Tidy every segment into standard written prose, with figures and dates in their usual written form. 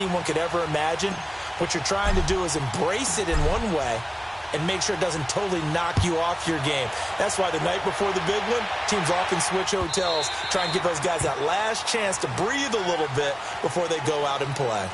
anyone could ever imagine. What you're trying to do is embrace it in one way and make sure it doesn't totally knock you off your game. That's why the night before the big one, teams often switch hotels, try and give those guys that last chance to breathe a little bit before they go out and play.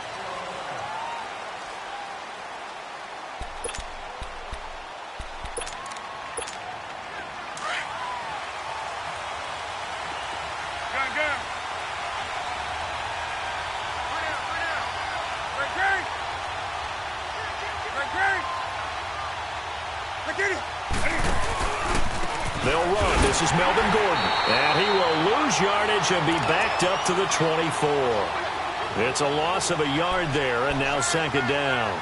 They'll run. This is Melvin Gordon. And he will lose yardage and be backed up to the 24. It's a loss of a yard there, and now second down.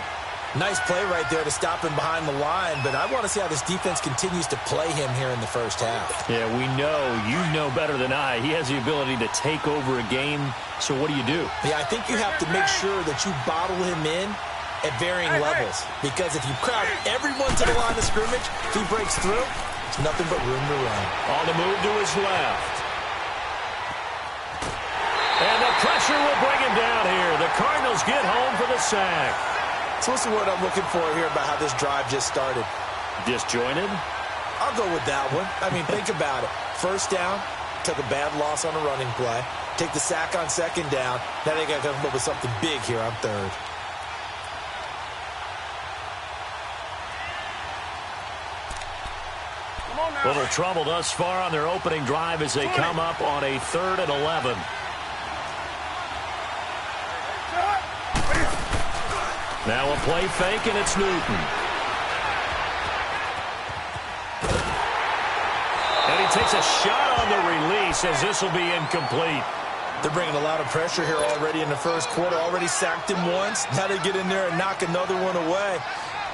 Nice play right there to stop him behind the line, but I want to see how this defense continues to play him here in the first half. Yeah, we know. You know better than I. He has the ability to take over a game, so what do you do? Yeah, I think you have to make sure that you bottle him in at varying levels, because if you crowd everyone to the line of scrimmage, if he breaks through, it's nothing but room to run. On the move to his left. And the pressure will bring him down here. The Cardinals get home for the sack. So what's the word I'm looking for here about how this drive just started? Disjointed? I'll go with that one. I mean, think about it. First down, took a bad loss on a running play. Take the sack on second down. Now they got to come up with something big here on third. Little trouble thus far on their opening drive as they come up on a 3rd and 11. Now a play fake, and it's Newton. And he takes a shot on the release as this will be incomplete. They're bringing a lot of pressure here already in the first quarter. Already sacked him once. Now they get in there and knock another one away.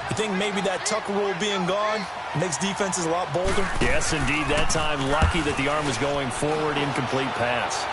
You think maybe that Tucker rule being gone makes defenses a lot bolder? Yes, indeed. That time, lucky that the arm was going forward, incomplete pass.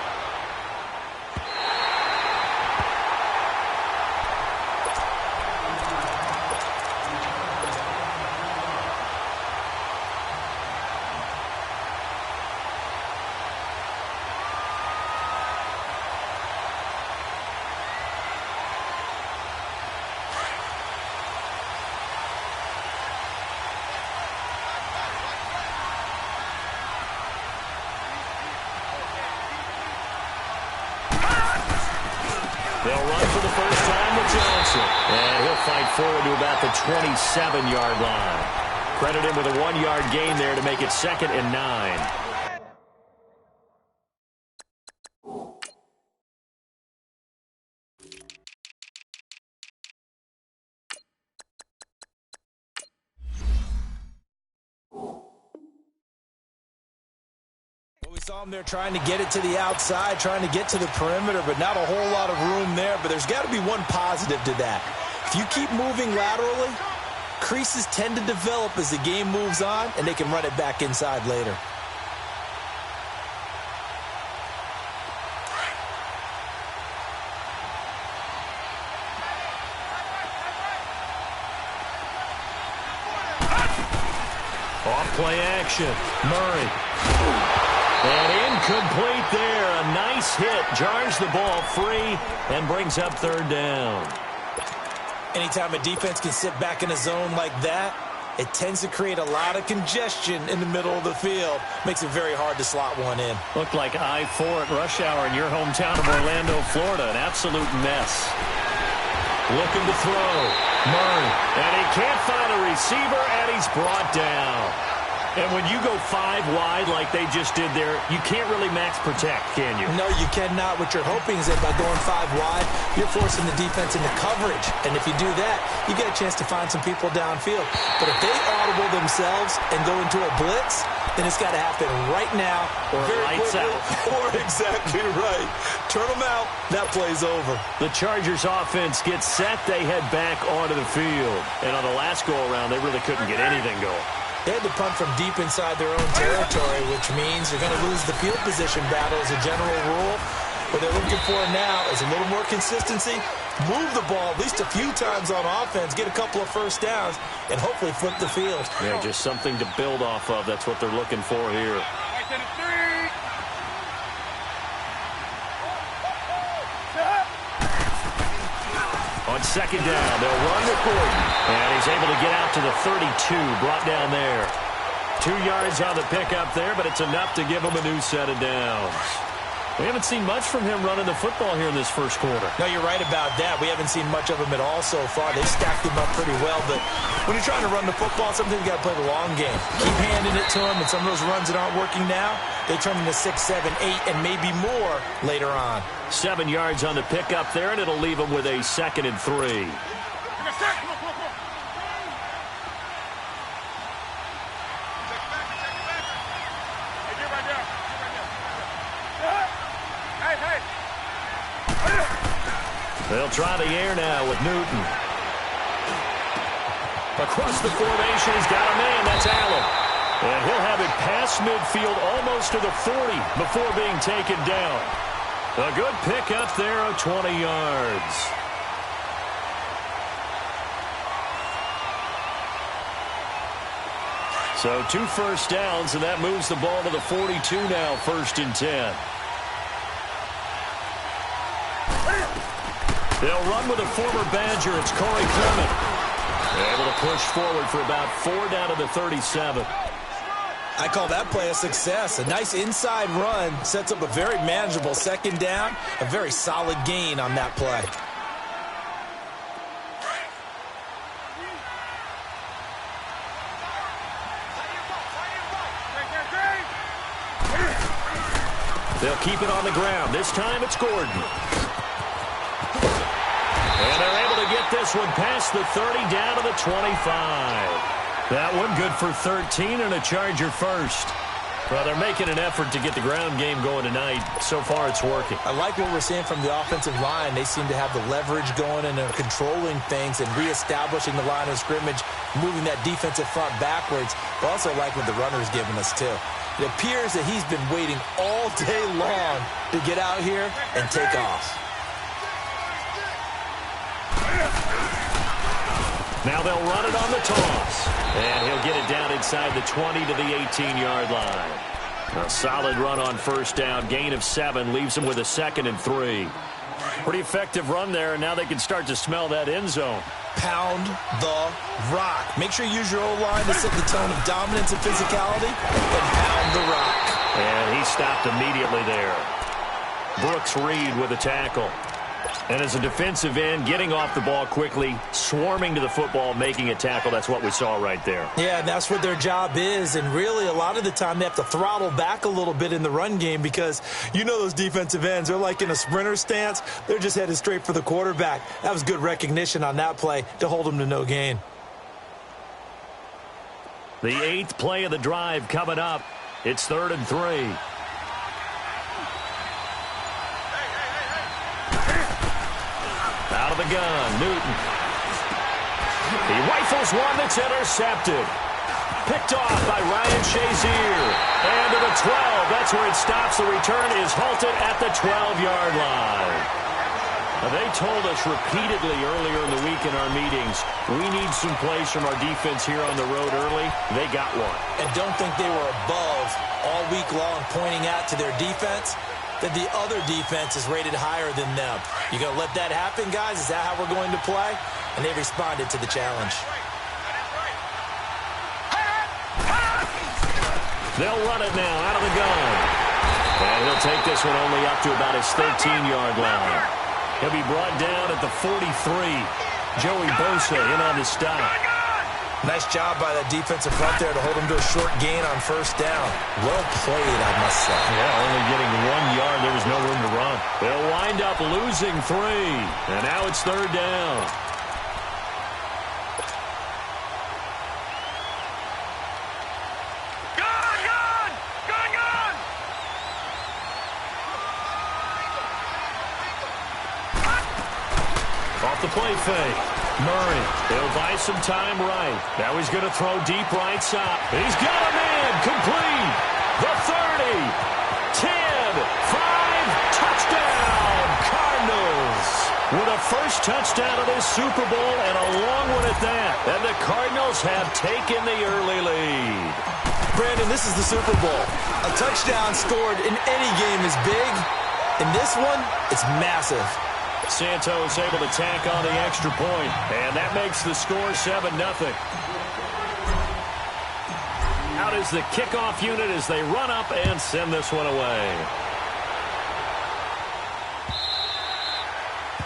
They'll run for the first time with Johnson. And he'll fight forward to about the 27-yard line. Credit him with a 1-yard gain there to make it 2nd and 9. We saw him there trying to get it to the outside, trying to get to the perimeter, but not a whole lot of room there. But there's got to be one positive to that. If you keep moving laterally, creases tend to develop as the game moves on, and they can run it back inside later. Off play action. Murray. And incomplete there. A nice hit. Jars the ball free and brings up 3rd down. Anytime a defense can sit back in a zone like that, it tends to create a lot of congestion in the middle of the field. Makes it very hard to slot one in. Looked like I-4 at rush hour in your hometown of Orlando, Florida. An absolute mess. Looking to throw. Murray. And he can't find a receiver, and he's brought down. And when you go 5 wide like they just did there, you can't really max protect, can you? No, you cannot. What you're hoping is that by going 5 wide, you're forcing the defense into coverage. And if you do that, you get a chance to find some people downfield. But if they audible themselves and go into a blitz, then it's got to happen right now. Or lights out. Or exactly right. Turn them out. That play's over. The Chargers offense gets set. They head back onto the field. And on the last go-around, they really couldn't get anything going. They had to punt from deep inside their own territory, which means you're going to lose the field position battle as a general rule. What they're looking for now is a little more consistency, move the ball at least a few times on offense, get a couple of first downs, and hopefully flip the field. Yeah, just something to build off of. That's what they're looking for here. On second down, they'll run with Gordon. And he's able to get out to the 32, brought down there. 2 yards on the pickup there, but it's enough to give him a new set of downs. We haven't seen much from him running the football here in this first quarter. No, you're right about that. We haven't seen much of him at all so far. They've stacked him up pretty well, but when you're trying to run the football, sometimes you got to play the long game. Keep handing it to him, and some of those runs that aren't working now, they turn into 6, 7, 8, and maybe more later on. 7 yards on the pickup there, and it'll leave him with a 2nd and 3. They'll try the air now with Newton. Across the formation, he's got a man. That's Allen. And he'll have it past midfield almost to the 40 before being taken down. A good pickup there of 20 yards. So 2 first downs, and that moves the ball to the 42 now, 1st and 10. They'll run with a former Badger. It's Corey Clement. They're able to push forward for about 4 down to the 37. I call that play a success. A nice inside run sets up a very manageable 2nd down. A very solid gain on that play. They'll keep it on the ground. This time it's Gordon. And they're able to get this one past the 30 down to the 25. That one good for 13 and a Charger first. Well, they're making an effort to get the ground game going tonight. So far, it's working. I like what we're seeing from the offensive line. They seem to have the leverage going and they're controlling things and reestablishing the line of scrimmage, moving that defensive front backwards. But also like what the runner's giving us, too. It appears that he's been waiting all day long to get out here and take off. Now they'll run it on the toss. And he'll get it down inside the 20 to the 18-yard line. A solid run on 1st down. Gain of 7 leaves him with a 2nd and 3. Pretty effective run there, and now they can start to smell that end zone. Pound the rock. Make sure you use your O-line to set the tone of dominance and physicality, and pound the rock. And he stopped immediately there. Brooks Reed with a tackle. And as a defensive end, getting off the ball quickly, swarming to the football, making a tackle. That's what we saw right there. Yeah, and that's what their job is. And really, a lot of the time, they have to throttle back a little bit in the run game because you know those defensive ends, they're like in a sprinter stance. They're just headed straight for the quarterback. That was good recognition on that play to hold them to no gain. The 8th play of the drive coming up. It's 3rd and 3. Out of the gun, Newton. He rifles one that's intercepted. Picked off by Ryan Shazier. And to the 12. That's where it stops. The return is halted at the 12-yard line. Now, they told us repeatedly earlier in the week in our meetings, we need some plays from our defense here on the road early. They got one. And don't think they were above all week long pointing out to their defense that the other defense is rated higher than them. You going to let that happen, guys? Is that how we're going to play? And they responded to the challenge. They'll run it now out of the gun. And he'll take this one only up to about his 13-yard line. He'll be brought down at the 43. Joey Bosa in on the stop. Nice job by that defensive front there to hold him to a short gain on 1st down. Well played, I must say. Yeah, only getting 1 yard. There was no room to run. They'll wind up losing 3. And now it's 3rd down. Off the play fake. Murray, he'll buy some time right. Now he's going to throw deep right side. He's got a man complete. The 30, 10, 5, touchdown, Cardinals. With a first touchdown of this Super Bowl and a long one at that. And the Cardinals have taken the early lead. Brandon, this is the Super Bowl. A touchdown scored in any game is big. In this one, it's massive. Santos able to tack on the extra point, and that makes the score 7-0. Out is the kickoff unit as they run up and send this one away.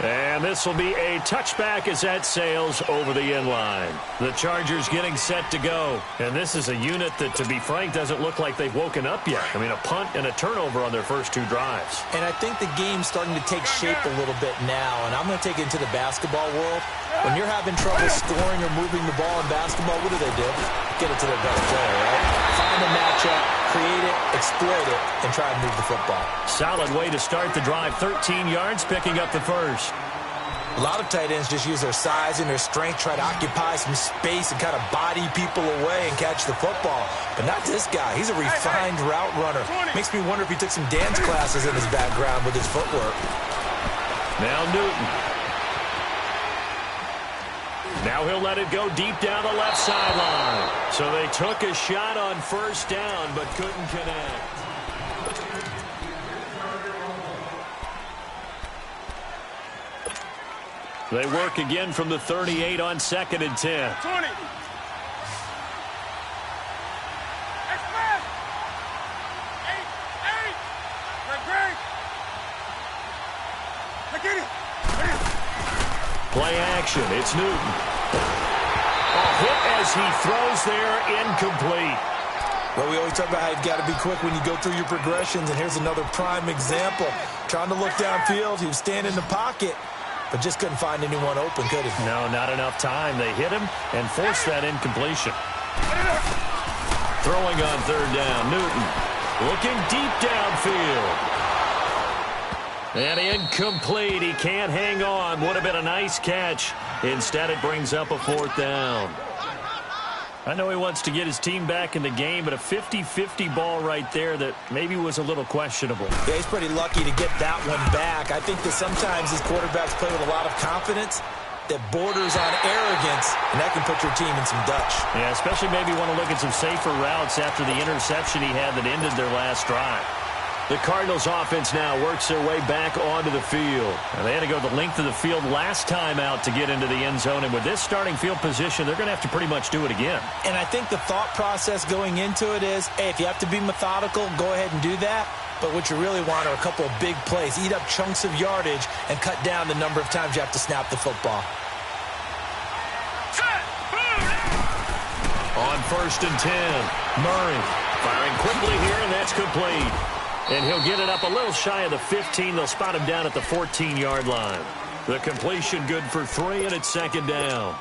And this will be a touchback as that sails over the end line. The Chargers getting set to go. And this is a unit that, to be frank, doesn't look like they've woken up yet. I mean, a punt and a turnover on their first 2 drives. And I think the game's starting to take shape a little bit now. And I'm going to take it into the basketball world. When you're having trouble scoring or moving the ball in basketball, what do? Get it to their best player, right? Find a matchup, create it, exploit it, and try and move the football. Solid way to start the drive. 13 yards, picking up the first. A lot of tight ends just use their size and their strength, try to occupy some space and kind of body people away and catch the football. But not this guy. He's a refined route runner. Makes me wonder if he took some dance classes in his background with his footwork. Now Newton. Now he'll let it go deep down the left sideline. So they took a shot on first down but couldn't connect. They work again from the 38 on 2nd and 10. 20. Play action. It's Newton. A hit as he throws there, incomplete. Well, we always talk about how you've got to be quick when you go through your progressions, and here's another prime example. Trying to look downfield, he was standing in the pocket, but just couldn't find anyone open, could he? No, not enough time. They hit him and forced that incompletion. Throwing on 3rd down, Newton looking deep downfield. And incomplete. He can't hang on. Would have been a nice catch. Instead, it brings up a 4th down. I know he wants to get his team back in the game, but a 50-50 ball right there that maybe was a little questionable. Yeah, he's pretty lucky to get that one back. I think that sometimes these quarterbacks play with a lot of confidence that borders on arrogance, and that can put your team in some Dutch. Yeah, especially maybe want to look at some safer routes after the interception he had that ended their last drive. The Cardinals offense now works their way back onto the field. And they had to go the length of the field last time out to get into the end zone. And with this starting field position, they're going to have to pretty much do it again. And I think the thought process going into it is, hey, if you have to be methodical, go ahead and do that. But what you really want are a couple of big plays. Eat up chunks of yardage and cut down the number of times you have to snap the football. On 1st and 10, Murray firing quickly here, and that's complete. And he'll get it up a little shy of the 15. They'll spot him down at the 14-yard line. The completion good for 3, and it's 2nd down.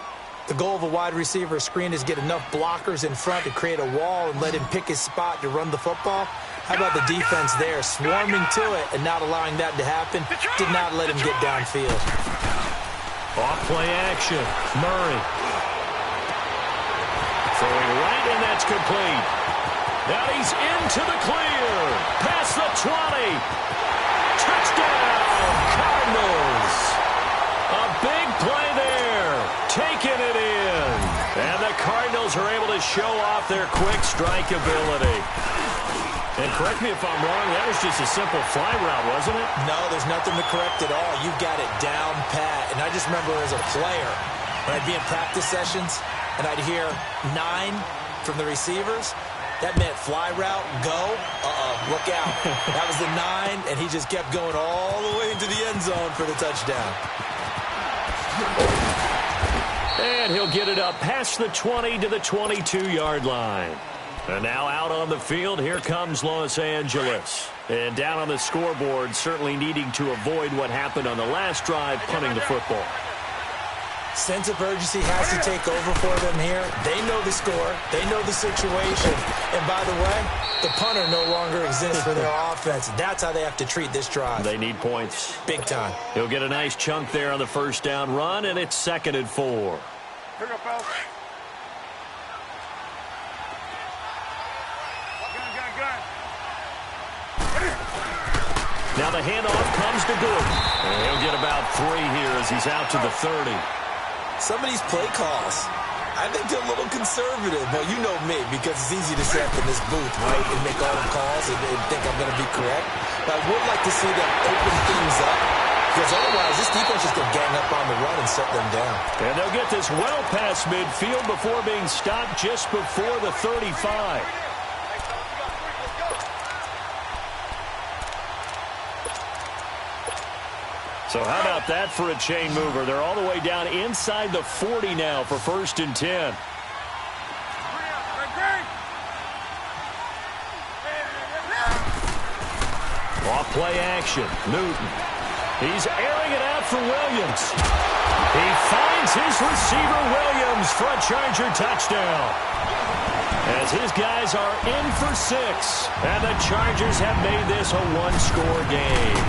The goal of a wide receiver screen is get enough blockers in front to create a wall and let him pick his spot to run the football. How about the defense there, swarming to it and not allowing that to happen? Did not let him get downfield. Off play action. Murray. Throwing right, and that's complete. Now he's into the clear. Past the 20. Touchdown, Cardinals. A big play there. Taking it in. And the Cardinals are able to show off their quick strike ability. And correct me if I'm wrong, that was just a simple fly route, wasn't it? No, there's nothing to correct at all. You've got it down pat. And I just remember as a player, when I'd be in practice sessions, and I'd hear 9 from the receivers, that meant fly route, go, look out. That was the 9, and he just kept going all the way into the end zone for the touchdown. And he'll get it up past the 20 to the 22-yard line. And now out on the field, here comes Los Angeles. And down on the scoreboard, certainly needing to avoid what happened on the last drive, punting the football. Sense of urgency has to take over for them here. They know the score. They know the situation. And by the way, the punter no longer exists for their offense. That's how they have to treat this drive. They need points. Big time. He'll get a nice chunk there on the 1st down run, and it's 2nd and 4. Now the handoff comes to Gordon. And he'll get about 3 here as he's out to the 30. Some of these play calls, I think they're a little conservative. Well, you know me, because it's easy to set up in this booth, right, and make all the calls and think I'm going to be correct. But I would like to see them open things up Because otherwise, this defense is going to gang up on the run and set them down. And they'll get this well past midfield before being stopped just before the 35. So how about that for a chain mover? They're all the way down inside the 40 now for 1st and 10. Off play action. Newton. He's airing it out for Williams. He finds his receiver, Williams, for a Charger touchdown. As his guys are in for 6. And the Chargers have made this a one-score game.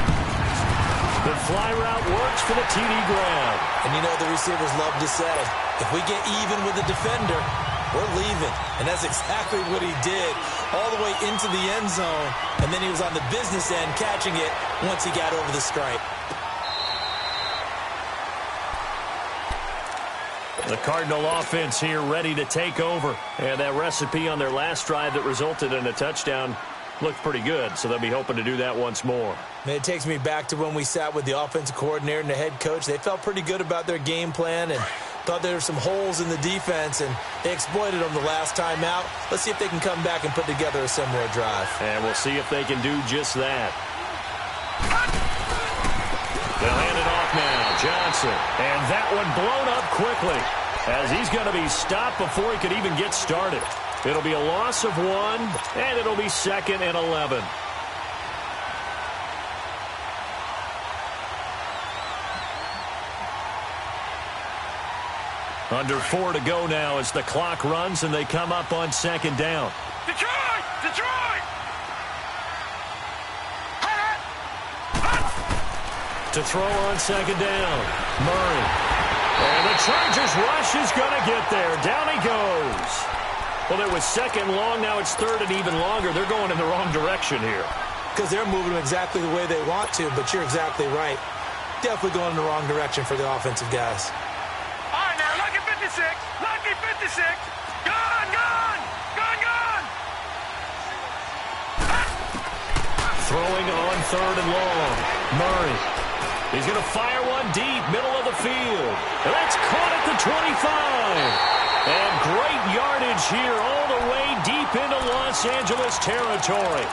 The fly route works for the TD grab. And you know the receivers love to say, if we get even with the defender, we're leaving. And that's exactly what he did, all the way into the end zone. And then he was on the business end catching it once he got over the stripe. The Cardinal offense here ready to take over. And that recipe on their last drive that resulted in a touchdown looked pretty good, so they'll be hoping to do that once more. Man, it takes me back to when we sat with the offensive coordinator and the head coach. They felt pretty good about their game plan and thought there were some holes in the defense, and they exploited them the last time out. Let's see if they can come back and put together a similar drive. And we'll see if they can do just that. They'll hand it off now. Johnson. And that one blown up quickly as he's going to be stopped before he could even get started. It'll be a loss of 1, and it'll be 2nd and 11. Under 4 to go now as the clock runs and they come up on 2nd down. Detroit! Detroit! To throw on 2nd down. Murray. And the Chargers rush is going to get there. Down he goes. Well, it was 2nd long. Now it's 3rd and even longer. They're going in the wrong direction here. Because they're moving them exactly the way they want to, but you're exactly right. Definitely going in the wrong direction for the offensive guys. All right, now, lucky 56. Lucky 56. Gone, gone. Gone, gone. Throwing on 3rd and long. Murray. He's going to fire one deep, middle of the field. And that's caught at the 25. And great yardage here all the way deep into Los Angeles territory.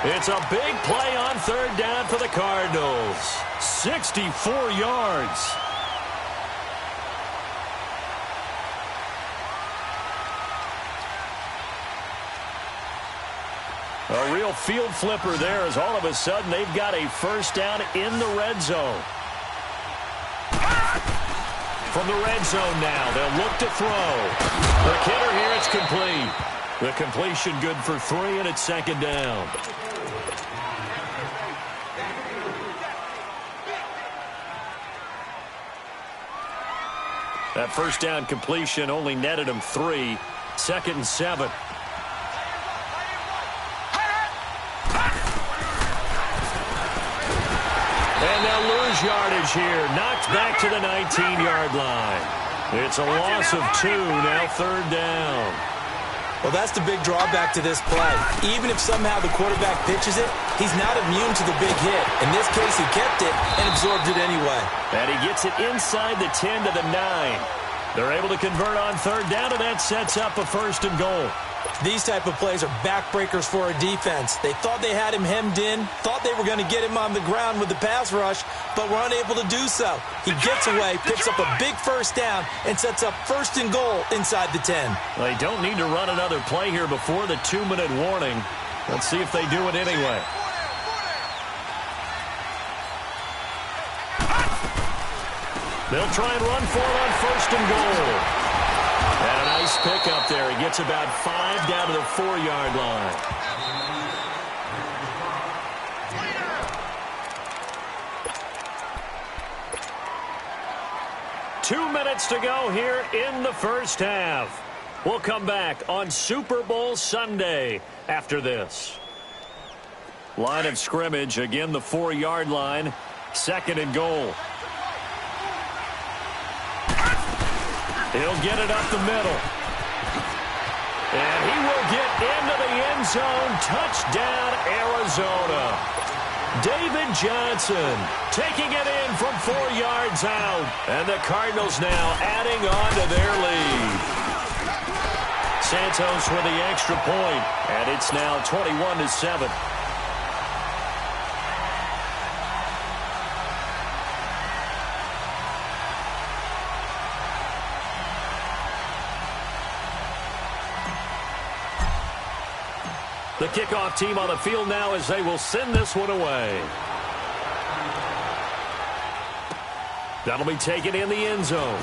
It's a big play on 3rd down for the Cardinals. 64 yards. A real field flipper there as all of a sudden they've got a 1st down in the red zone. From the red zone now, they'll look to throw. The kidder here, it's complete. The completion good for 3, and it's 2nd down. That 1st down completion only netted him 3. 2nd and 7. And they'll lose yardage here. Knocked back to the 19-yard line. It's a loss of 2, now 3rd down. Well, that's the big drawback to this play. Even if somehow the quarterback pitches it, he's not immune to the big hit. In this case, he kept it and absorbed it anyway. And he gets it inside the 10 to the 9. They're able to convert on 3rd down, and that sets up a 1st and goal. These type of plays are backbreakers for a defense. They thought they had him hemmed in, thought they were going to get him on the ground with the pass rush, but were unable to do so. He gets away, picks up a big 1st down, and sets up 1st and goal inside the 10. They don't need to run another play here before the 2-minute warning. Let's see if they do it anyway. They'll try and run for it on 1st and goal. And a nice pickup there. He gets about 5 down to the 4-yard line. Two minutes to go here in the 1st half. We'll come back on Super Bowl Sunday after this. Line of scrimmage, again the 4-yard line. 2nd and goal. He'll get it up the middle. And he will get into the end zone. Touchdown, Arizona. David Johnson taking it in from 4 yards out. And the Cardinals now adding on to their lead. Santos with the extra point, and it's now 21-7. The kickoff team on the field now as they will send this one away. That'll be taken in the end zone.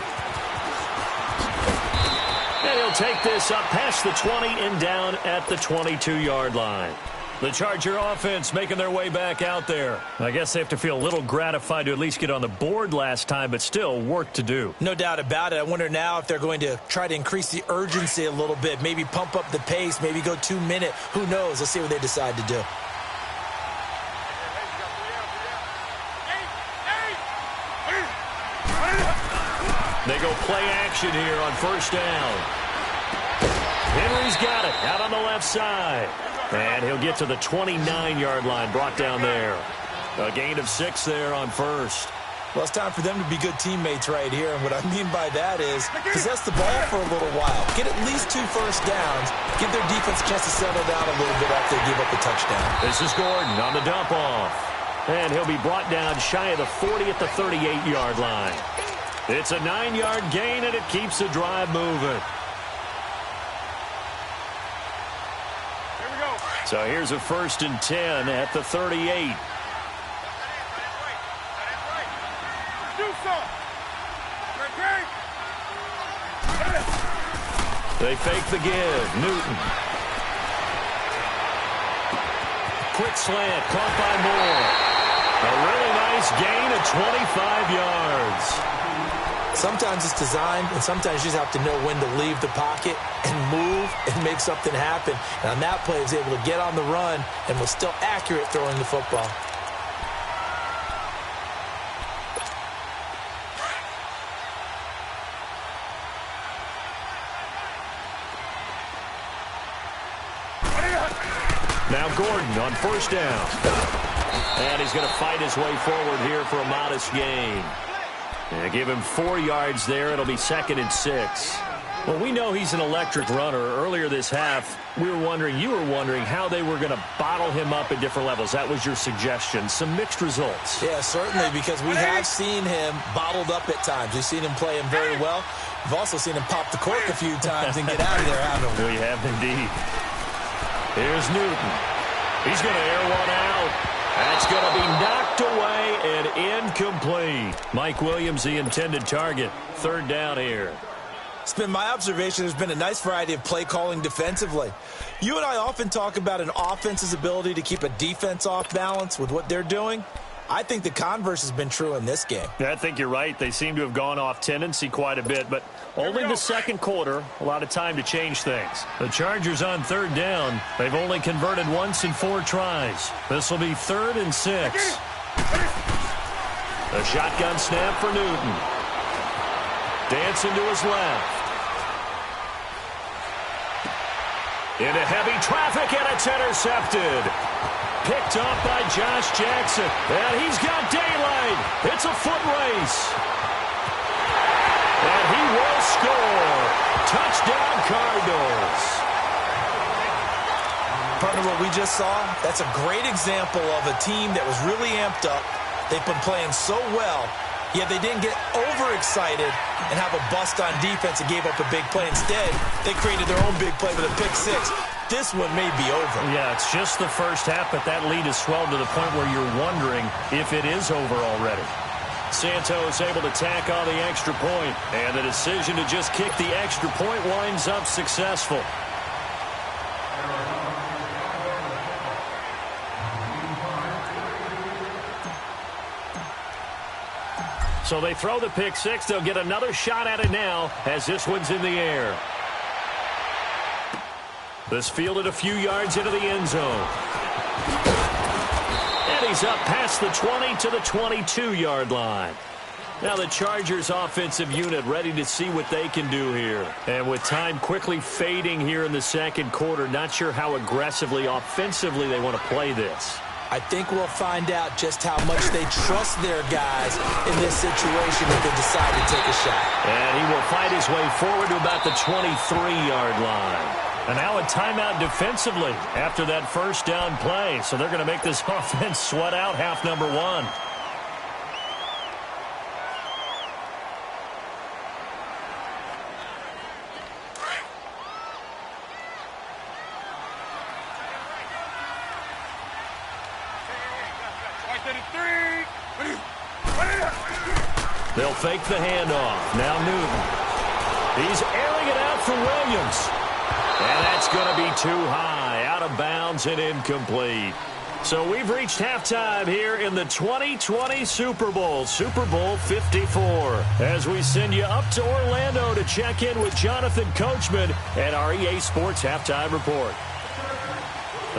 And he'll take this up past the 20 and down at the 22-yard line. The Charger offense making their way back out there. I guess they have to feel a little gratified to at least get on the board last time, but still work to do. No doubt about it. I wonder now if they're going to try to increase the urgency a little bit, maybe pump up the pace, maybe go 2-minute. Who knows? Let's see what they decide to do. They go play action here on first down. Henry's got it out on the left side. And he'll get to the 29-yard line, brought down there. A gain of 6 there on first. Well, it's time for them to be good teammates right here. And what I mean by that is possess the ball for a little while. Get at least 2 first downs. Give their defense a chance to settle down a little bit after they give up the touchdown. This is Gordon on the dump off. And he'll be brought down shy of the 40 at the 38-yard line. It's a 9-yard gain, and it keeps the drive moving. So here's a 1st and 10 at the 38. They fake the give. Newton. Quick slant, caught by Moore. A really nice gain of 25 yards. Sometimes it's designed, and sometimes you just have to know when to leave the pocket and move and make something happen. And on that play, he was able to get on the run and was still accurate throwing the football. Now Gordon on first down. And he's going to fight his way forward here for a modest gain. And give him 4 yards there. It'll be 2nd and 6. Well, we know he's an electric runner. Earlier this half, you were wondering how they were going to bottle him up at different levels. That was your suggestion. Some mixed results. Yeah, certainly, because we have seen him bottled up at times. We've seen him play him very well. We've also seen him pop the cork a few times and get out of there, haven't we? We have indeed. Here's Newton. He's going to air one out. That's going to be knocked away and incomplete. Mike Williams, the intended target. 3rd down here. It's been my observation there's been a nice variety of play calling defensively. You and I often talk about an offense's ability to keep a defense off balance with what they're doing. I think the converse has been true in this game. Yeah, I think you're right. They seem to have gone off tendency quite a bit, but only the second quarter, a lot of time to change things. The Chargers on 3rd down. They've only converted once in 4 tries. This will be 3rd and 6. A shotgun snap for Newton. Dancing to his left. Into heavy traffic, and it's intercepted. Picked off by Josh Jackson. And he's got daylight. It's a foot race. And he will score. Touchdown, Cardinals. Partner, what we just saw, that's a great example of a team that was really amped up. They've been playing so well, yet they didn't get overexcited and have a bust on defense and gave up a big play. Instead, they created their own big play with a pick 6. This one may be over. Yeah, it's just the first half, but that lead has swelled to the point where you're wondering if it is over already. Santos able to tack on the extra point, and the decision to just kick the extra point winds up successful. So they throw the pick 6. They'll get another shot at it now as this one's in the air. This fielded a few yards into the end zone. And he's up past the 20 to the 22-yard line. Now the Chargers offensive unit ready to see what they can do here. And with time quickly fading here in the second quarter, not sure how aggressively, offensively they want to play this. I think we'll find out just how much they trust their guys in this situation if they decide to take a shot. And he will fight his way forward to about the 23-yard line. And now a timeout defensively after that first down play. So they're going to make this offense sweat out half number one. They'll fake the handoff. Now Newton. He's airing it out for Williams. And that's going to be too high, out of bounds and incomplete. So we've reached halftime here in the 2020 Super Bowl, Super Bowl 54. As we send you up to Orlando to check in with Jonathan Coachman and our EA Sports Halftime Report.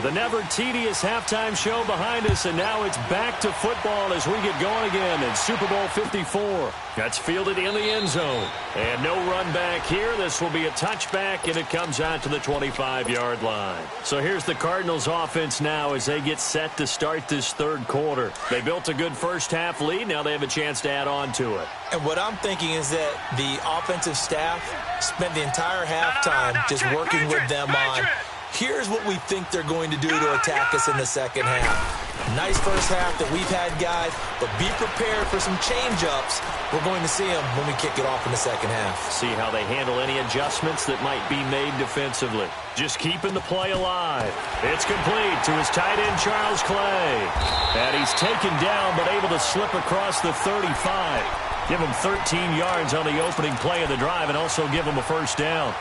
The never tedious halftime show behind us, and now it's back to football as we get going again in Super Bowl 54. That's fielded in the end zone. And no run back here. This will be a touchback, and it comes out to the 25-yard line. So here's the Cardinals offense now as they get set to start this third quarter. They built a good first half lead. Now they have a chance to add on to it. And what I'm thinking is that the offensive staff spent the entire halftime just working with them on here's what we think they're going to do to attack us in the second half. Nice first half that we've had, guys, but be prepared for some change-ups. We're going to see them when we kick it off in the second half. See how they handle any adjustments that might be made defensively. Just keeping the play alive. It's complete to his tight end, Charles Clay. And he's taken down but able to slip across the 35. Give him 13 yards on the opening play of the drive and also give him a first down.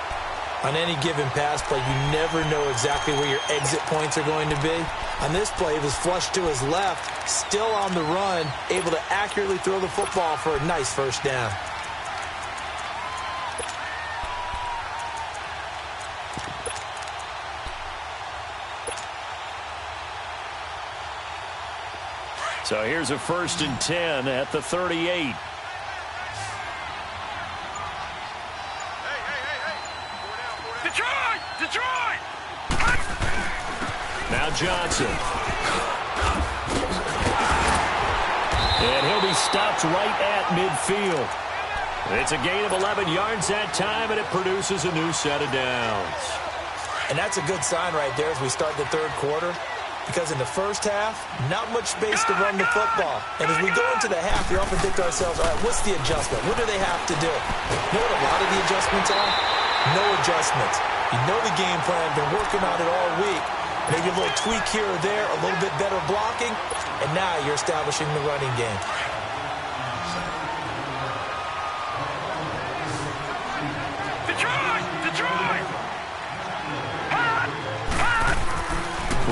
On any given pass play, you never know exactly where your exit points are going to be. On this play, it was flushed to his left, still on the run, able to accurately throw the football for a nice first down. So here's a 1st and 10 at the 38. Detroit! Now Johnson. And he'll be stopped right at midfield. It's a gain of 11 yards that time, and it produces a new set of downs. And that's a good sign right there as we start the third quarter, because in the first half, not much space to run the football. And as we go into the half, we often think to ourselves, all right, what's the adjustment? What do they have to do? You know what a lot of the adjustments are? No adjustments. You know the game plan, been working on it all week. Maybe a little tweak here or there, a little bit better blocking, and now you're establishing the running game. Detroit!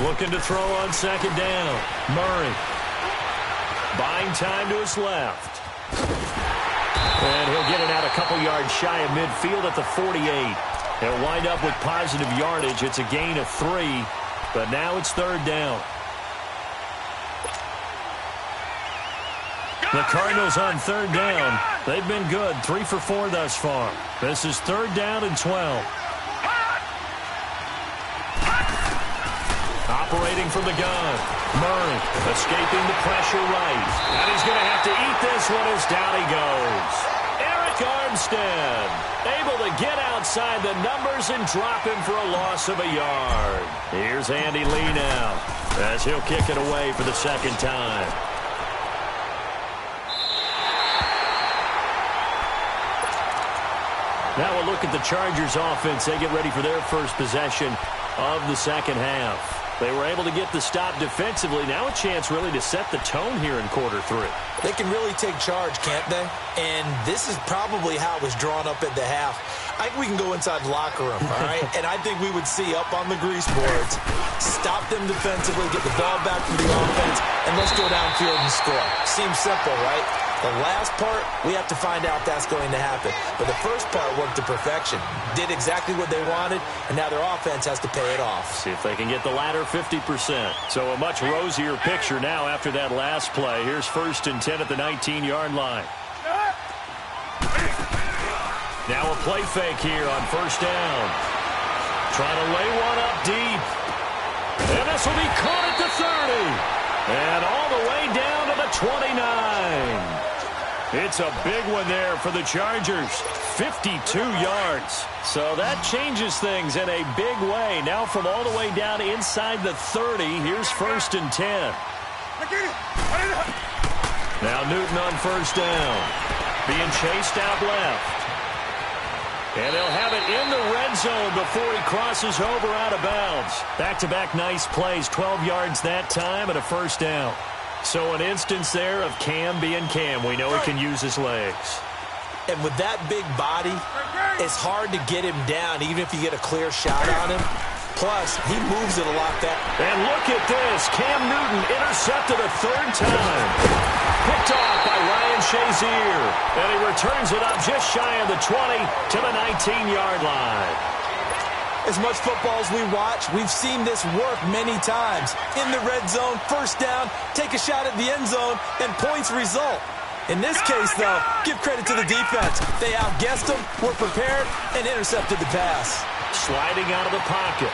Looking to throw on second down. Murray. Buying time to his left. And he'll get it out a couple yards shy of midfield at the 48. He'll wind up with positive yardage. It's a gain of 3, but now it's third down. The Cardinals on third down. They've been good, 3 for 4 thus far. This is third down and 12. Operating from the gun. Murray escaping the pressure right. And he's going to have to eat this one as down he goes. Eric Armstead able to get outside the numbers and drop him for a loss of a yard. Here's Andy Lee now as he'll kick it away for the second time. Now we'll look at the Chargers offense. They get ready for their first possession of the second half. They were able to get the stop defensively. Now a chance really to set the tone here in quarter 3. They can really take charge, can't they? And this is probably how it was drawn up at the half. I think we can go inside the locker room, all right? And I think we would see up on the grease boards, stop them defensively, get the ball back from the offense, and let's go downfield and score. Seems simple, right? The last part, we have to find out that's going to happen. But the first part worked to perfection. Did exactly what they wanted, and now their offense has to pay it off. See if they can get the latter 50%. So a much rosier picture now after that last play. Here's 1st and 10 at the 19-yard line. Now a play fake here on first down. Trying to lay one up deep. And this will be caught at the 30. And all the way down to the 29. It's a big one there for the Chargers. 52 yards. So that changes things in a big way. Now from all the way down inside the 30, here's 1st and 10. Now Newton on 1st down. Being chased out left. And they'll have it in the red zone before he crosses over out of bounds. Back-to-back nice plays, 12 yards that time and a 1st down. So an instance there of Cam being Cam. We know he can use his legs. And with that big body, it's hard to get him down, even if you get a clear shot on him. Plus, he moves it a lot better. And look at this. Cam Newton intercepted a 3rd time. Picked off by Ryan Shazier. And he returns it up just shy of the 20 to the 19-yard line. As much football as we watch, we've seen this work many times. In the red zone, 1st down, take a shot at the end zone, and points result. In this case, though, give credit to the defense. They outguessed them, were prepared, and intercepted the pass. Sliding out of the pocket.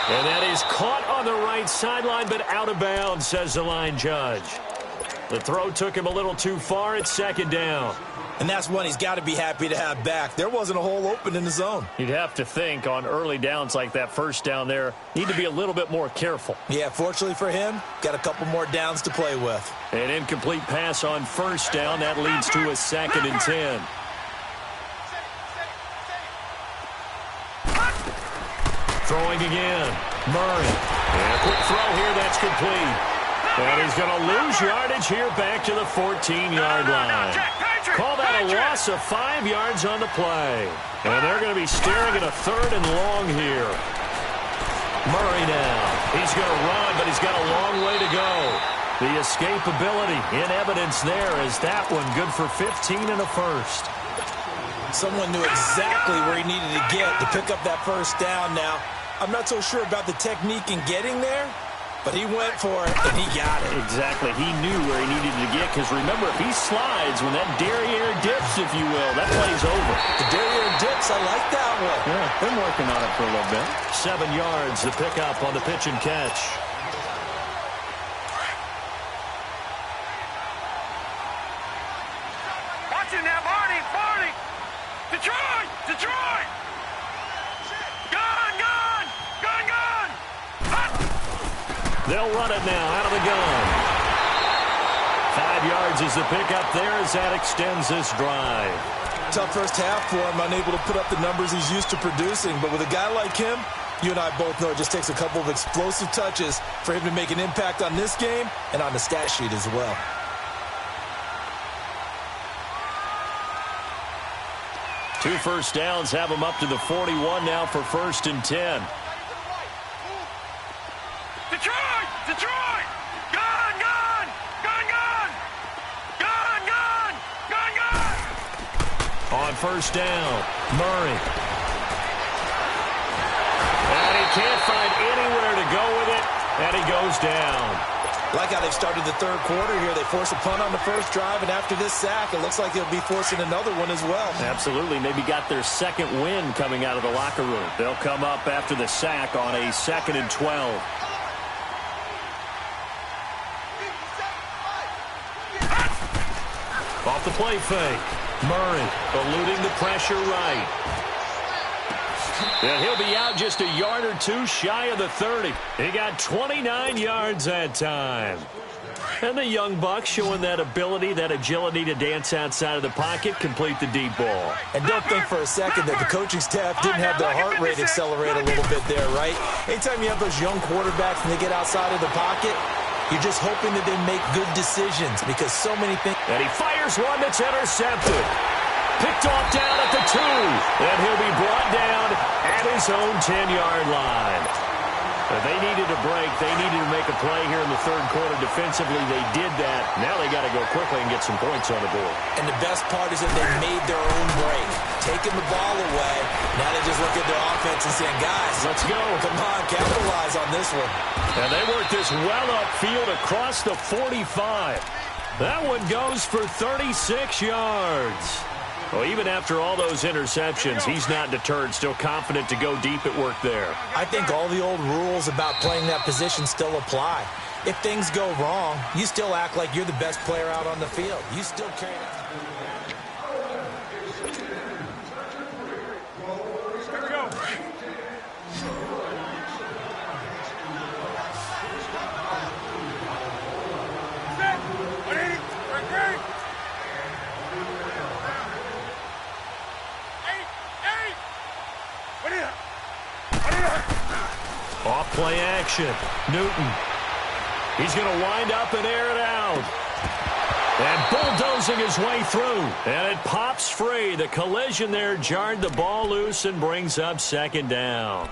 And that is caught on the right sideline, but out of bounds, says the line judge. The throw took him a little too far. It's 2nd down. And that's one he's got to be happy to have back. There wasn't a hole open in the zone. You'd have to think on early downs like that 1st down there, need to be a little bit more careful. Yeah, fortunately for him, got a couple more downs to play with. An incomplete pass on 1st down. That leads to a 2nd and 10. Throwing again. Murray. And a quick throw here. That's complete. And he's going to lose yardage here back to the 14-yard line. Call that a loss of 5 yards on the play. And they're going to be staring at a 3rd and long here. Murray now. He's going to run, but he's got a long way to go. The escapability in evidence there is that one good for 15 and a 1st. Someone knew exactly where he needed to get to pick up that 1st down now. I'm not so sure about the technique in getting there, but he went for it, and he got it. Exactly. He knew where he needed to get, because remember, if he slides, when that derriere dips, if you will, that play's over. The derriere dips, I like that one. Yeah, been working on it for a little bit. 7 yards, the pickup on the pitch and catch. Watch it now, Marty. Detroit! Detroit! Gun! They'll run it now out of the gun. 5 yards is the pickup there as that extends this drive. Tough first half for him, unable to put up the numbers he's used to producing. But with a guy like him, you and I both know it just takes a couple of explosive touches for him to make an impact on this game and on the stat sheet as well. Two 1st downs have him up to the 41 now for 1st and 10. Detroit! Detroit! Gun! On 1st down, Murray. And he can't find anywhere to go with it, and he goes down. Like how they've started the 3rd quarter here. They force a punt on the 1st drive, and after this sack, it looks like they'll be forcing another one as well. Absolutely. Maybe got their 2nd win coming out of the locker room. They'll come up after the sack on a 2nd and 12. Off the play fake. Murray eluding the pressure right. And he'll be out just a yard or two shy of the 30. He got 29 yards that time. And the young buck showing that ability, that agility to dance outside of the pocket, complete the deep ball. And don't think for a second that the coaching staff didn't have their heart rate accelerate a little bit there, right? Anytime you have those young quarterbacks and they get outside of the pocket, you're just hoping that they make good decisions because so many things. And he fires one that's intercepted. Picked off down at the 2. And he'll be brought down at his own 10-yard line. But they needed a break. They needed to make a play here in the 3rd quarter. Defensively, they did that. Now they got to go quickly and get some points on the board. And the best part is that they made their own break. Taking the ball away. Now they just look at their offense and saying, guys, let's go. Come on, capitalize on this one. And they work this well upfield across the 45. That one goes for 36 yards. Well, even after all those interceptions, he's not deterred, still confident to go deep at work there. I think all the old rules about playing that position still apply. If things go wrong, you still act like you're the best player out on the field. You still carry it. Here we go. Set. 180. Right there. 8. Off play action. Newton. He's going to wind up and air it out. And bulldozing his way through. And it pops free. The collision there jarred the ball loose and brings up second down.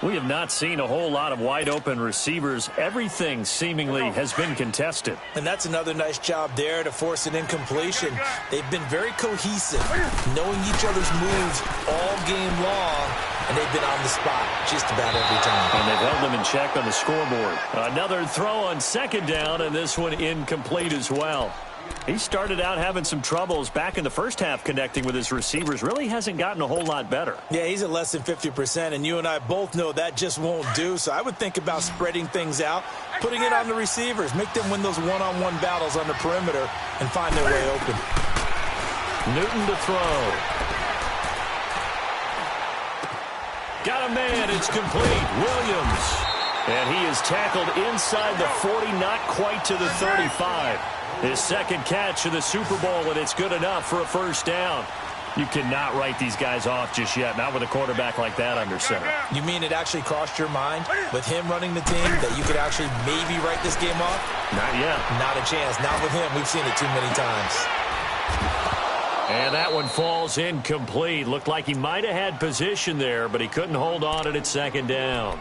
We have not seen a whole lot of wide-open receivers. Everything seemingly has been contested. And that's another nice job there to force an incompletion. They've been very cohesive, knowing each other's moves all game long, and they've been on the spot just about every time. And they've held them in check on the scoreboard. Another throw on second down, and this one incomplete as well. He started out having some troubles back in the first half connecting with his receivers. Really hasn't gotten a whole lot better. Yeah, he's at less than 50%, and you and I both know that just won't do. So I would think about spreading things out, putting it on the receivers, make them win those one-on-one battles on the perimeter, and find their way open. Newton to throw. Got a man. It's complete. Williams. And he is tackled inside the 40, not quite to the 35. His second catch of the Super Bowl, and it's good enough for a first down. You cannot write these guys off just yet, not with a quarterback like that under center. You mean it actually crossed your mind with him running the team that you could actually maybe write this game off? Not yet. Not a chance. Not with him. We've seen it too many times. And that one falls incomplete. Looked like he might have had position there, but he couldn't hold on at second down.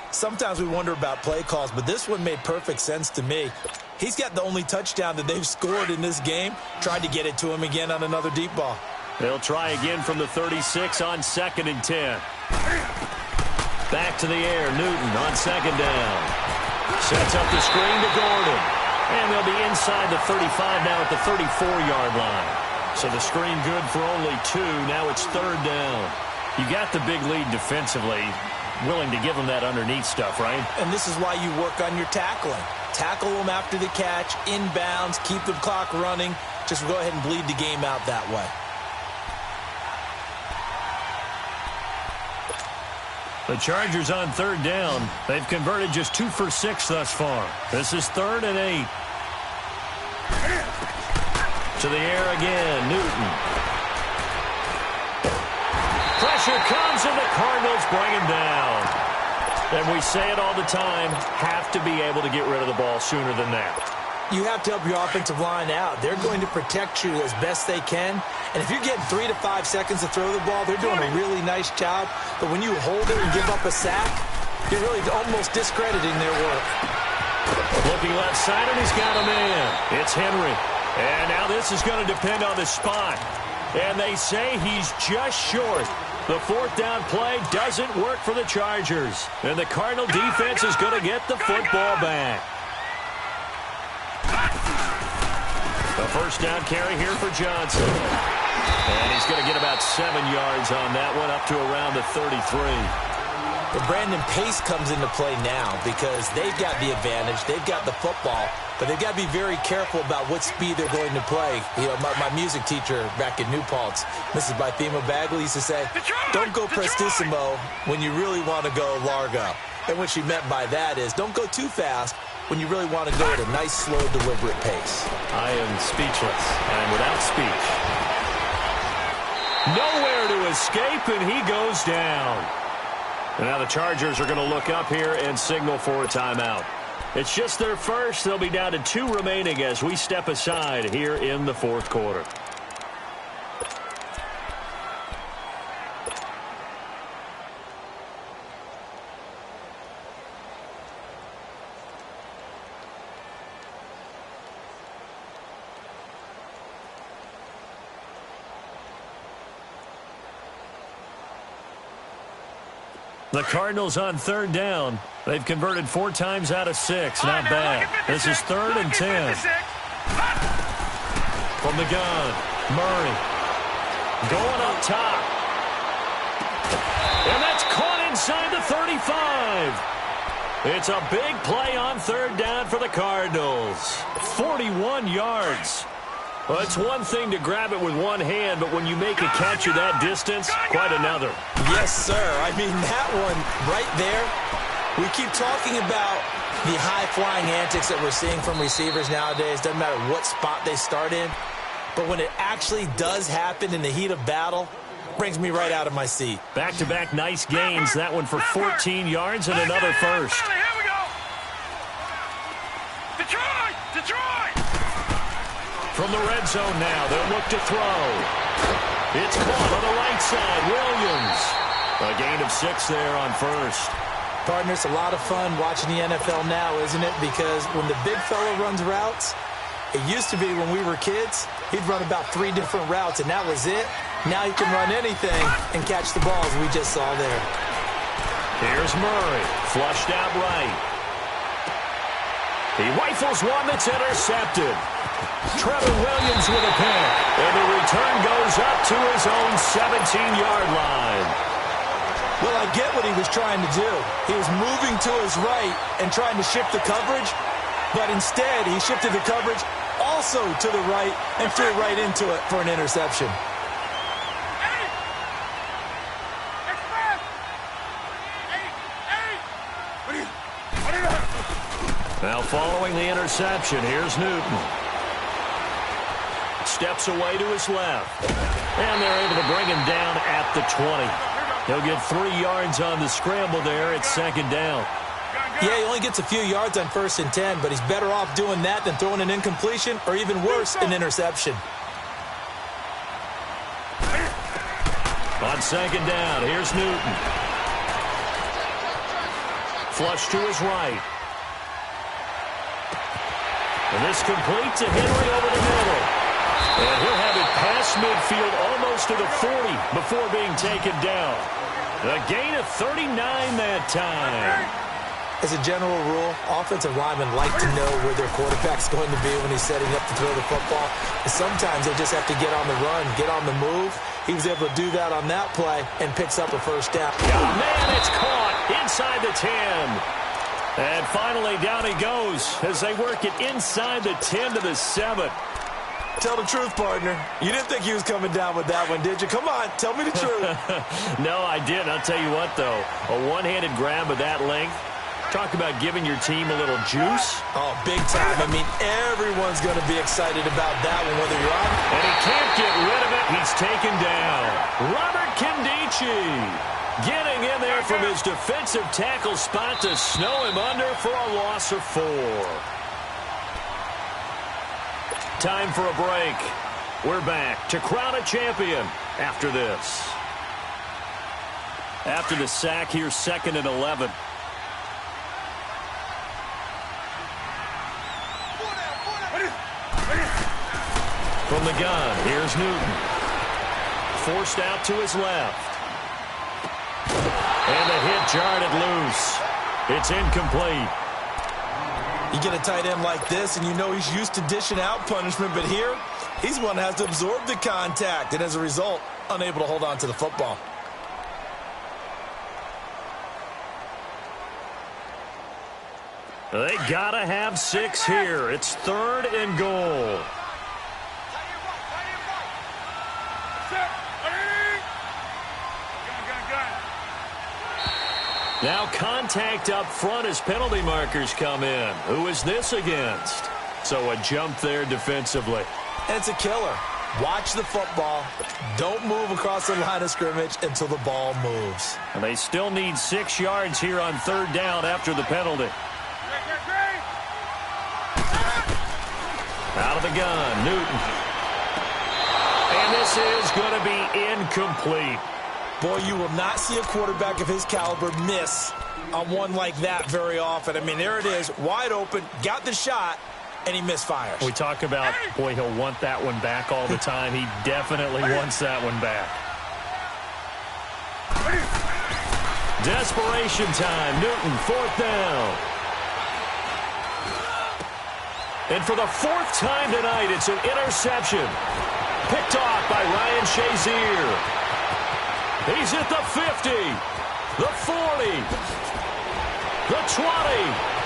Sometimes we wonder about play calls, but this one made perfect sense to me. He's got the only touchdown that they've scored in this game. Tried to get it to him again on another deep ball. They'll try again from the 36 on 2nd and 10. Back to the air. Newton on second down. Sets up the screen to Gordon. And they'll be inside the 35 now at the 34-yard line. So the screen good for only 2. Now it's third down. You got the big lead defensively. Willing to give them that underneath stuff, right? And this is why you work on your tackling. Tackle them after the catch, inbounds, keep the clock running. Just go ahead and bleed the game out that way. The Chargers on third down. They've converted just 2 for 6 thus far. This is 3rd and 8. To the air again, Newton. Pressure comes, and the Cardinals bring him down. And we say it all the time, have to be able to get rid of the ball sooner than that. You have to help your offensive line out. They're going to protect you as best they can. And if you're getting 3 to 5 seconds to throw the ball, they're doing a really nice job. But when you hold it and give up a sack, you're really almost discrediting their work. Looking left side, and he's got a man. It's Henry. And now this is going to depend on the spot. And they say he's just short. The 4th down play doesn't work for the Chargers. And the Cardinal defense is going to get the football back. The first down carry here for Johnson. And he's going to get about 7 yards on that one, up to around the 33. But Brandon, pace comes into play now because they've got the advantage. They've got the football, but they've got to be very careful about what speed they're going to play. You know, my music teacher back in New Paltz, Mrs. Bythema Bagley, used to say, don't go prestissimo when you really want to go largo. And what she meant by that is don't go too fast when you really want to go at a nice, slow, deliberate pace. I am speechless. I'm without speech. Nowhere to escape, and he goes down. And now the Chargers are going to look up here and signal for a timeout. It's just their first. They'll be down to 2 remaining as we step aside here in the 4th quarter. The Cardinals on third down. They've converted 4 times out of 6. Not bad. This is 3rd and 10. From the gun, Murray. Going up top. And that's caught inside the 35. It's a big play on third down for the Cardinals. 41 yards. Well, it's one thing to grab it with one hand, but when you make a catch of that distance, quite another. Yes, sir. I mean, that one right there, we keep talking about the high-flying antics that we're seeing from receivers nowadays. Doesn't matter what spot they start in. But when it actually does happen in the heat of battle, brings me right out of my seat. Back-to-back nice gains. That one for 14 yards and another first. Here we go. Detroit! From the red zone now, they'll look to throw. It's caught on the right side. Williams. A gain of 6 there on first. Partner, it's a lot of fun watching the NFL now, isn't it? Because when the big fella runs routes, it used to be when we were kids, he'd run about 3 different routes, and that was it. Now he can run anything and catch the balls we just saw there. Here's Murray, flushed out right. He rifles one that's intercepted. Trevor Williams with a pick, and the return goes up to his own 17-yard line. Well, I get what he was trying to do. He was moving to his right and trying to shift the coverage, but instead he shifted the coverage also to the right and threw right into it for an interception. Now following the interception, here's Newton. Steps away to his left. And they're able to bring him down at the 20. He'll get 3 yards on the scramble there at second down. Yeah, he only gets a few yards on 1st and 10, but he's better off doing that than throwing an incompletion or even worse, an interception. On second down, here's Newton. Flush to his right. And this complete to Henry over the middle. And he'll have it past midfield almost to the 40 before being taken down. A gain of 39 that time. As a general rule, offensive linemen like to know where their quarterback's going to be when he's setting up to throw the football. And sometimes they just have to get on the run, get on the move. He was able to do that on that play and picks up a first down. Oh, man, it's caught inside the 10. And finally, down he goes as they work it inside the 10 to the 7. Tell the truth, partner. You didn't think he was coming down with that one, did you? Come on, tell me the truth. No, I didn't. I'll tell you what, though. A one-handed grab of that length. Talk about giving your team a little juice. Oh, big time. I mean, everyone's going to be excited about that one, whether you're on. And he can't get rid of it. He's taken down. Robert Kindici getting in there from his defensive tackle spot to snow him under for a loss of 4. Time for a break. We're back to crown a champion after this. After the sack, here's 2nd and 11. From the gun, here's Newton. Forced out to his left. And the hit jarred it loose. It's incomplete. You get a tight end like this, and you know he's used to dishing out punishment, but here, he's one that has to absorb the contact, and as a result, unable to hold on to the football. They gotta have 6 here. It's 3rd and goal. Now contact up front as penalty markers come in. Who is this against? So a jump there defensively. And it's a killer. Watch the football. Don't move across the line of scrimmage until the ball moves. And they still need 6 yards here on 3rd down after the penalty. Out of the gun, Newton. And this is going to be incomplete. Boy, you will not see a quarterback of his caliber miss on one like that very often. I mean, there it is, wide open, got the shot, and he misfires. We talk about, boy, he'll want that one back all the time. He definitely wants that one back. Desperation time. Newton, 4th down. And for the fourth time tonight, it's an interception. Picked off by Ryan Shazier. He's at the 50, the 40, the 20,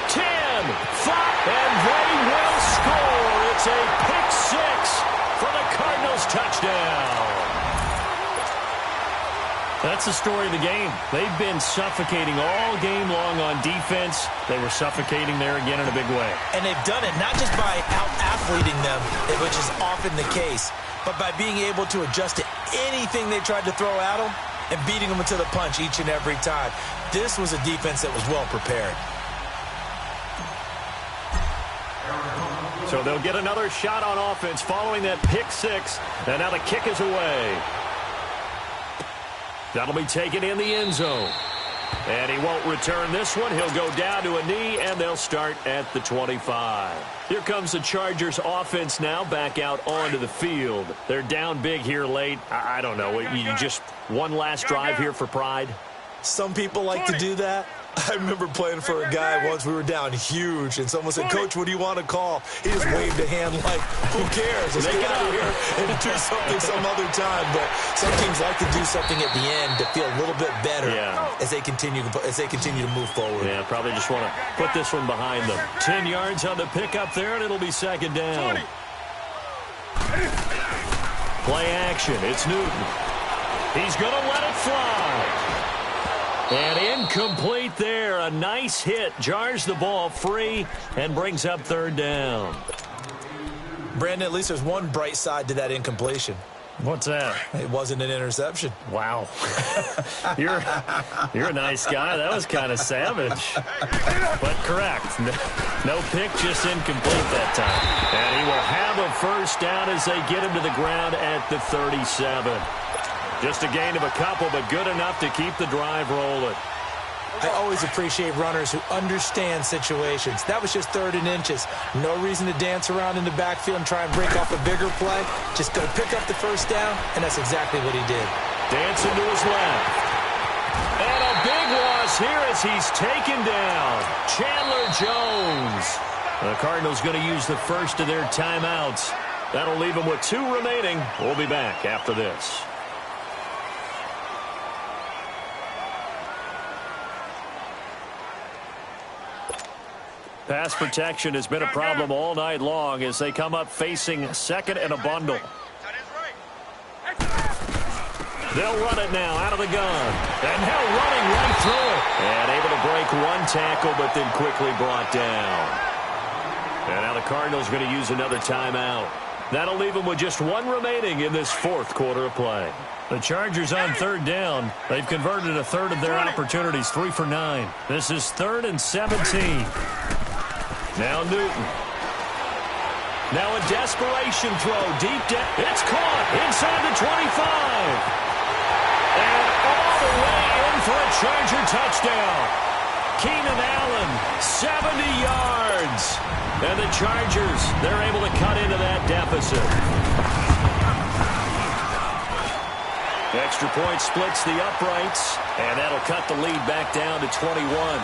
10, 5, and they will score. It's a pick six for the Cardinals touchdown. That's the story of the game. They've been suffocating all game long on defense. They were suffocating there again in a big way. And they've done it not just by out-athleting them, which is often the case, but by being able to adjust to anything they tried to throw at them and beating them to the punch each and every time. This was a defense that was well prepared. So they'll get another shot on offense following that pick six. And now the kick is away. That'll be taken in the end zone. And he won't return this one. He'll go down to a knee, and they'll start at the 25. Here comes the Chargers offense now back out onto the field. They're down big here late. I don't know. You just one last drive here for pride? Some people like to do that. I remember playing for a guy once. We were down huge, and someone said, "Coach, what do you want to call?" He just waved a hand like, "Who cares? Let's get out of here and do something some other time." But some teams like to do something at the end to feel a little bit better as they continue to move forward. Yeah, probably just want to put this one behind them. 10 yards on the pickup there, and it'll be second down. Play action. It's Newton. He's going to let it fly. And incomplete there. A nice hit. Jars the ball free and brings up third down. Brandon, at least there's one bright side to that incompletion. What's that? It wasn't an interception. Wow. You're a nice guy. That was kind of savage. But correct. No pick, just incomplete that time. And he will have a first down as they get him to the ground at the 37. Just a gain of a couple, but good enough to keep the drive rolling. I always appreciate runners who understand situations. That was just third and inches. No reason to dance around in the backfield and try and break off a bigger play. Just go pick up the first down, and that's exactly what he did. Dancing to his left. And a big loss here as he's taken down. Chandler Jones. The Cardinals going to use the first of their timeouts. That'll leave them with 2 remaining. We'll be back after this. Pass protection has been a problem all night long as they come up facing second and a bundle. They'll run it now out of the gun. And now running right through it. And able to break one tackle, but then quickly brought down. And now the Cardinals going to use another timeout. That'll leave them with just 1 remaining in this fourth quarter of play. The Chargers on third down. They've converted a third of their opportunities, 3 for 9. This is 3rd and 17. Now Newton. Now a desperation throw deep down. It's caught inside the 25. And all the way in for a Charger touchdown. Keenan Allen, 70 yards. And the Chargers, they're able to cut into that deficit. Extra point splits the uprights. And that'll cut the lead back down to 21.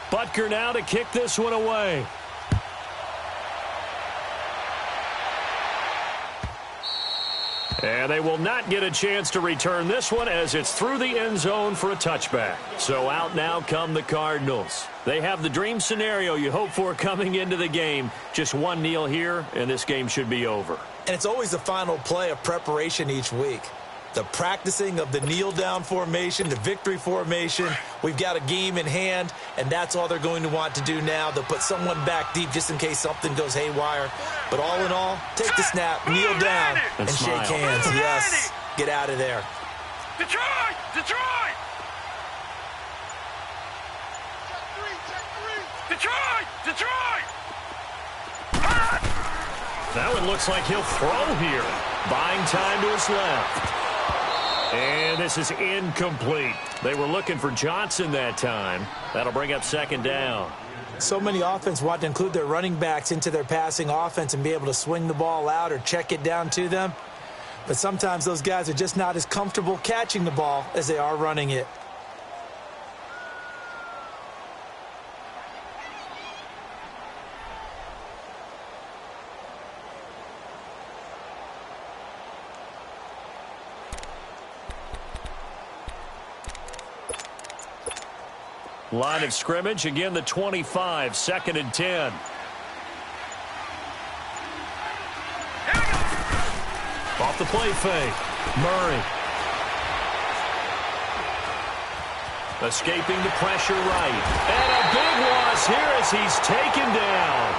Butker now to kick this one away. And they will not get a chance to return this one as it's through the end zone for a touchback. So out now come the Cardinals. They have the dream scenario you hope for coming into the game. Just one kneel here, and this game should be over. And it's always the final play of preparation each week. The practicing of the kneel-down formation, the victory formation. We've got a game in hand, and that's all they're going to want to do now. They'll put someone back deep just in case something goes haywire. But all in all, take the snap, kneel down, and shake hands. Yes, get out of there. Detroit! Detroit! Detroit! Detroit! That one looks like he'll throw here. Buying time to his left. And this is incomplete. They were looking for Johnson that time. That'll bring up second down. So many offenses want to include their running backs into their passing offense and be able to swing the ball out or check it down to them. But sometimes those guys are just not as comfortable catching the ball as they are running it. Line of scrimmage, again the 25, 2nd and 10. Off the play fake, Murray. Escaping the pressure right. And a big loss here as he's taken down.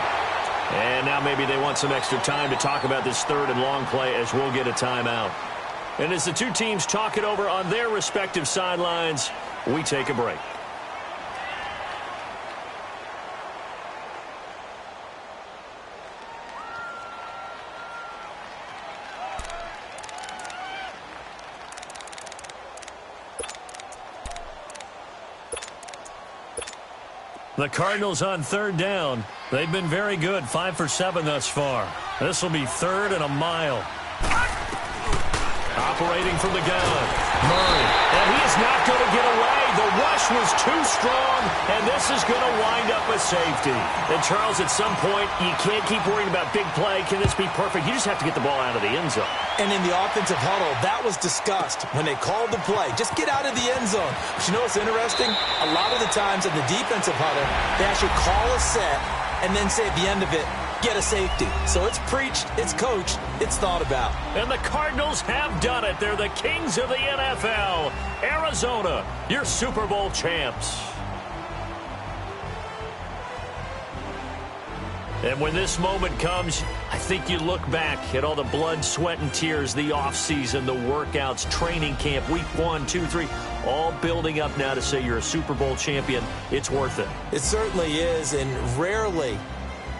And now maybe they want some extra time to talk about this 3rd and long play as we'll get a timeout. And as the two teams talk it over on their respective sidelines, we take a break. The Cardinals on 3rd down. They've been very good, 5 for 7 thus far. This will be 3rd and a mile. Operating from the gun, Murray. And he is not going to get away. The rush was too strong, and this is going to wind up a safety. And, Charles, at some point, you can't keep worrying about big play. Can this be perfect? You just have to get the ball out of the end zone. And in the offensive huddle, that was discussed when they called the play. Just get out of the end zone. But you know what's interesting? A lot of the times in the defensive huddle, they actually call a set and then say at the end of it, get a safety. So it's preached, it's coached, it's thought about. And the Cardinals have done it. They're the kings of the NFL. Arizona, your Super Bowl champs. And when this moment comes, I think you look back at all the blood, sweat, and tears, the offseason, the workouts, training camp, week 1, 2, 3, all building up now to say you're a Super Bowl champion. It's worth it. It certainly is, and rarely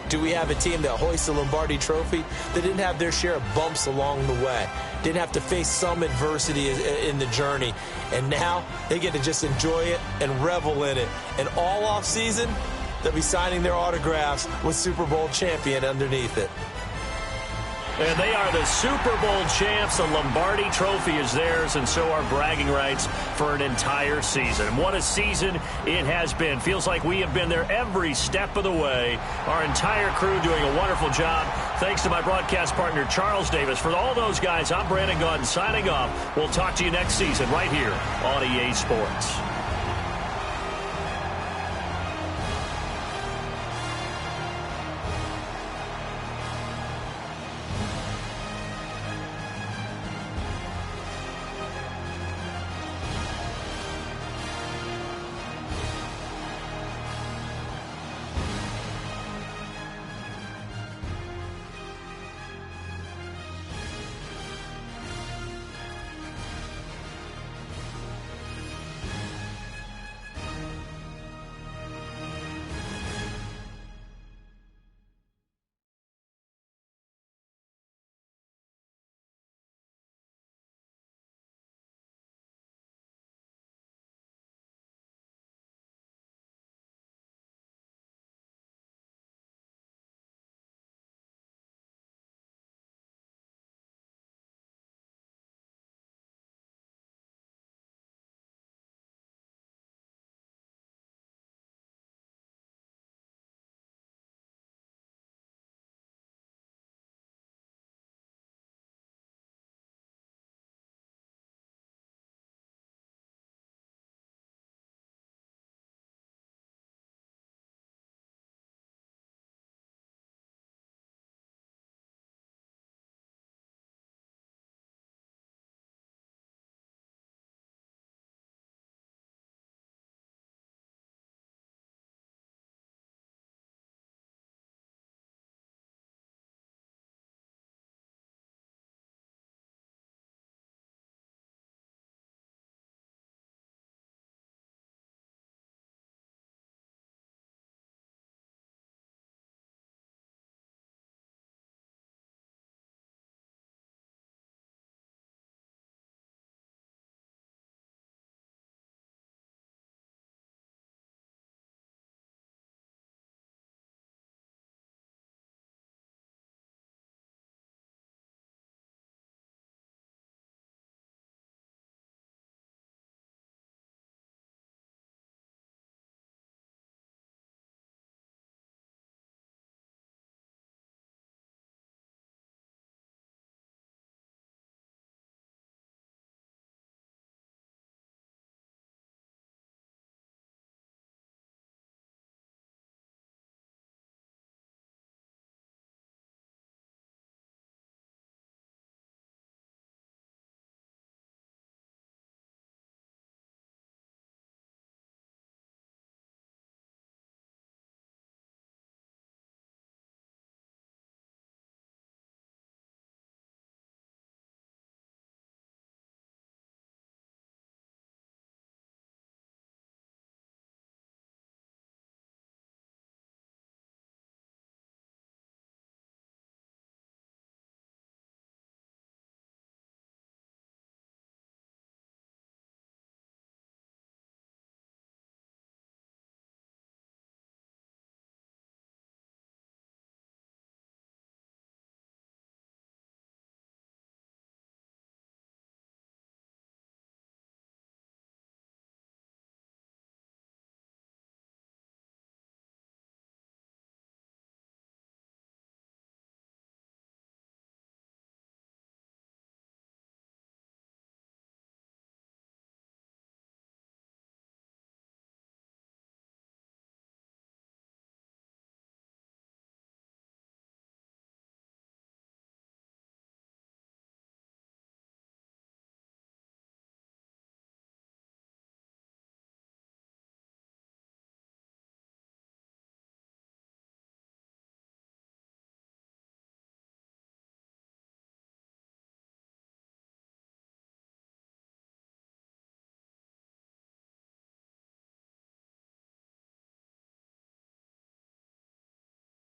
do we have a team that hoists the Lombardi Trophy that didn't have their share of bumps along the way, didn't have to face some adversity in the journey, and now they get to just enjoy it and revel in it. And all offseason, they'll be signing their autographs with Super Bowl champion underneath it. And they are the Super Bowl champs. The Lombardi Trophy is theirs, and so are bragging rights for an entire season. What a season it has been. Feels like we have been there every step of the way. Our entire crew doing a wonderful job. Thanks to my broadcast partner, Charles Davis. For all those guys, I'm Brandon Gaudin signing off. We'll talk to you next season right here on EA Sports.